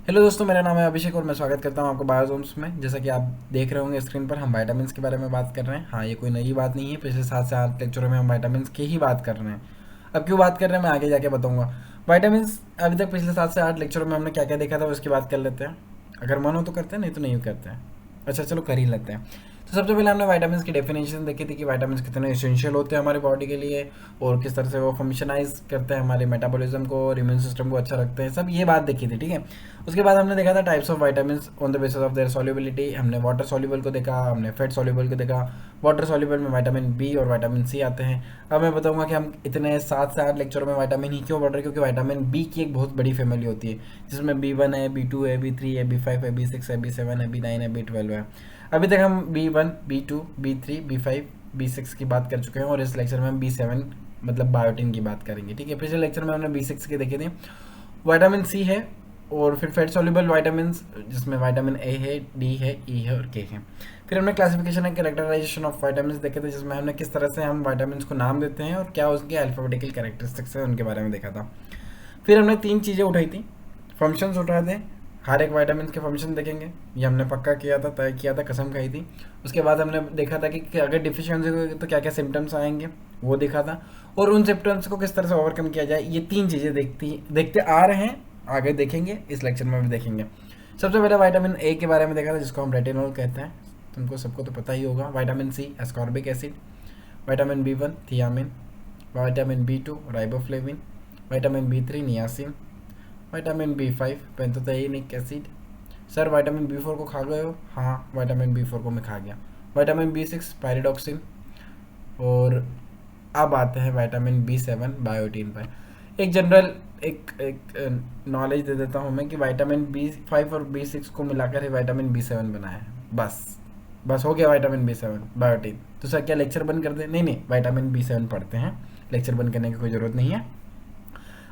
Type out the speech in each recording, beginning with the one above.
Hello दोस्तों, मेरा नाम है अभिषेक और मैं स्वागत करता हूं आपको बायोज़ोम्स में। जैसा कि आप देख रहे होंगे स्क्रीन पर, हम विटामिन्स के बारे में बात कर रहे हैं। हाँ, ये कोई नई बात नहीं है, पिछले 7 से 8 लेक्चरों में हम विटामिन्स की ही बात कर रहे हैं। अब क्यों बात कर रहे हैं मैं आगे जाके बताऊंगा। विटामिन्स अभी तक पिछले 7 से 8 लेक्चरों में हमने क्या क्या देखा था उसकी बात कर लेते हैं। अगर मन हो तो करते हैं, नहीं तो नहीं करते हैं। अच्छा चलो कर ही लेते हैं। तो सबसे पहले हमने विटामिन्स की डेफिनेशन देखी थी कि विटामिन्स कितने एसेंशियल होते हैं हमारी बॉडी के लिए और किस तरह से वो फंक्शनाइज करते हैं हमारे मेटाबॉलिज्म को और इम्यून सिस्टम को अच्छा रखते हैं, सब ये बात देखी थी। ठीक है, उसके बाद हमने देखा था types of vitamins on the basis of their solubility. हमने वाटर सॉल्युबल को देखा, हमने फैट सॉल्युबल को देखा। वाटर सॉल्युबल में विटामिन बी और विटामिन सी आते हैं। अब मैं बताऊंगा कि हम इतने 7 से 8 लेक्चरों में विटामिन ही क्यों पढ़ रहे हैं, क्योंकि विटामिन बी की एक बहुत बड़ी फैमिली होती है जिसमें B1 है, B2 है, B3 है, B5 है, B6 है, B7 है, B9 है, B12 है। अभी तक हम B1, B2, B3, B5, B6 की बात कर चुके हैं और इस लेक्चर में हम B7 मतलब बायोटिन की बात करेंगे। ठीक है, पिछले लेक्चर में हमने B6 के देखे थे। विटामिन सी है और फिर फैट सॉल्युबल विटामिन जिसमें विटामिन ए है, डी है, ई है और के है। फिर हमने classification and characterization of vitamin देखे थे जिसमें हमने किस तरह से हम विटामिन को नाम देते हैं और क्या उसके अल्फाबेटिकल कैरेक्टरिस्टिक्स है उनके बारे में देखा था। फिर हमने 3 चीज़ें उठाई थी, फंक्शंस उठाए थे, हर एक विटामिन के फंक्शन देखेंगे, ये हमने पक्का किया था, तय किया था, कसम खाई थी। उसके बाद हमने देखा था कि अगर डिफिशियंसी होगी तो क्या क्या सिम्टम्स आएंगे, वो देखा था। और उन सिम्टम्स को किस तरह से ओवरकम किया जाए, ये 3 चीज़ें देखते आ रहे हैं, आगे देखेंगे, इस लेक्चर में भी देखेंगे। सबसे पहले विटामिन ए के बारे में देखा था जिसको हम रेटिनॉल कहते हैं, तुमको सबको तो पता ही होगा। Vitamin C ascorbic acid, vitamin B1 thiamine, vitamin B2 riboflavin, vitamin B3 niacin, vitamin B5 pantothenic acid. Sir vitamin B4 को खा गए हो? हाँ, विटामिन B4 को मैं खा गया। Vitamin B6 pyridoxine. और अब आते हैं विटामिन B7 बायोटीन पर। एक जनरल एक एक नॉलेज दे देता हूँ मैं कि विटामिन B5 और B6 को मिलाकर ही विटामिन B7 बना है। बस हो गया विटामिन B7 बायोटीन। तो सर क्या लेक्चर बंद कर दे? नहीं नहीं, विटामिन B7 पढ़ते हैं, लेक्चर बंद करने की कोई ज़रूरत नहीं है।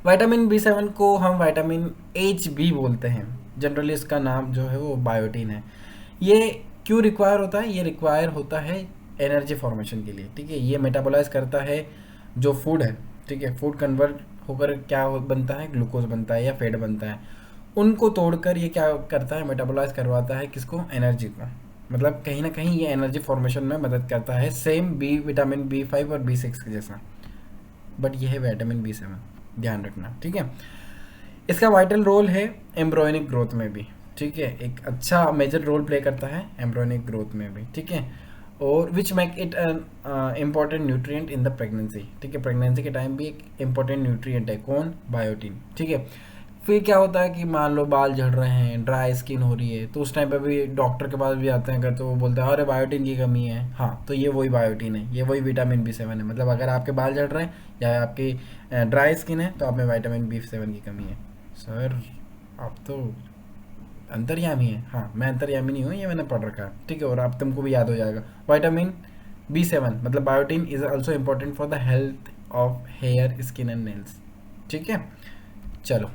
विटामिन B7 को हम विटामिन एच भी बोलते हैं, जनरली इसका नाम जो है वो बायोटीन है। ये क्यों रिक्वायर होता है? ये रिक्वायर होता है एनर्जी फॉर्मेशन के लिए। ठीक है, ये मेटाबोलाइज करता है जो फूड है। ठीक है, फूड कन्वर्ट होकर क्या बनता है, ग्लूकोज बनता है या फैट बनता है। उनको तोड़कर ये क्या करता है, मेटाबोलाइज करवाता है किसको, एनर्जी को। मतलब कहीं ना कहीं ये एनर्जी फॉर्मेशन में मदद करता है, सेम विटामिन B5 और B6 के जैसा। बट ये है विटामिन B7, ध्यान रखना। ठीक है, इसका वाइटल रोल है एम्ब्रॉयनिक ग्रोथ में भी। ठीक है, एक अच्छा मेजर रोल प्ले करता है एम्ब्रॉयनिक ग्रोथ में भी। ठीक है, और which make it an important nutrient in the pregnancy. ठीक है, प्रेगनेंसी के टाइम भी एक इम्पॉर्टेंट न्यूट्रिएंट है, कौन, बायोटीन। ठीक है, फिर क्या होता है कि मान लो बाल झड़ रहे हैं, ड्राई स्किन हो रही है, तो उस टाइम पे भी डॉक्टर के पास भी आते हैं अगर, तो वो बोलते हैं अरे बायोटीन की कमी है। हाँ, तो ये वही बायोटीन है, ये वही विटामिन B7 है। मतलब अगर आपके बाल झड़ रहे हैं या आपकी ड्राई स्किन है तो आप में विटामिन B7 की कमी है। सर आप तो अंतर्यामी है। हाँ, मैं अंतर्यामी नहीं हूँ, ये मैंने पढ़ रखा है। ठीक है, और आप तुमको भी याद हो जाएगा। विटामिन B7 मतलब biotin is also important for the health of hair, skin and nails. ठीक है, चलो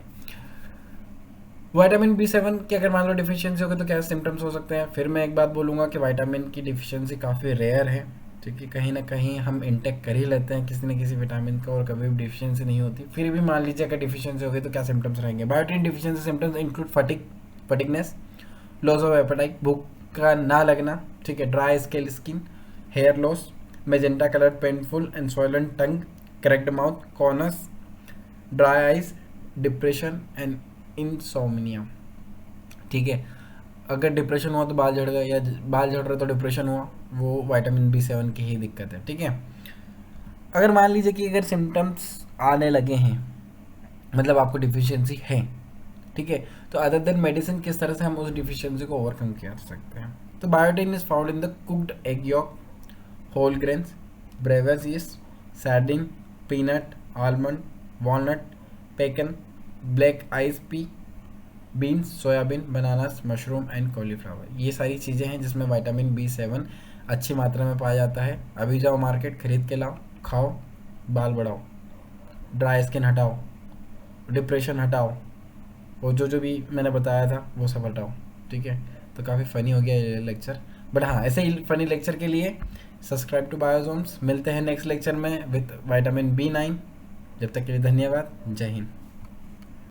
विटामिन B7 की अगर मान लो डिफिशियंसी होगी तो क्या सिम्टम्स हो सकते हैं। फिर मैं एक बात बोलूँगा कि विटामिन की डिफिशियंसी काफ़ी रेयर है। ठीक है, कहीं ना कहीं हम इंटेक कर ही लेते हैं किसी न किसी विटामिन का और कभी भी डिफिशियंसी नहीं होती। फिर भी मान लीजिए अगर डिफिशियंसी होगी तो क्या सिम्टम्स रहेंगे। Biotin deficiency symptoms include fatigueness, loss of appetite, भूख का ना लगना। ठीक है, dry scale skin, hair loss, magenta colour painful and swollen tongue, cracked mouth, corners, dry eyes, depression and insomnia. ठीक है, अगर डिप्रेशन हुआ तो बाल झड़ गए, या बाल झड़ रहे तो डिप्रेशन हुआ, वो विटामिन B7 की ही दिक्कत है। ठीक है, अगर मान लीजिए कि अगर सिम्टम्स आने लगे हैं, मतलब आपको डिफिशियंसी है, ठीक है, तो अदर देन मेडिसिन किस तरह से हम उस डिफिशियंसी को ओवरकम कर सकते हैं। तो biotin is found in the cooked egg yolk, whole grains, brewer's yeast, sardine, peanut, almond, walnut, pecan, black eyes pea, beans, soybean, bananas, mushroom and cauliflower. ये सारी चीज़ें हैं जिसमें विटामिन B7 अच्छी मात्रा में पाया जाता है। अभी जाओ मार्केट, खरीद के लाओ, खाओ, बाल बढ़ाओ, ड्राई स्किन हटाओ, डिप्रेशन हटाओ, वो जो भी मैंने बताया था वो सब हटाओ। ठीक है, तो काफ़ी फ़नी हो गया ये लेक्चर, बट हाँ, ऐसे ही फ़नी लेक्चर के लिए सब्सक्राइब टू बायोजोम्स। मिलते हैं नेक्स्ट लेक्चर में विद विटामिन B9। जब तक के लिए धन्यवाद, जय हिंद।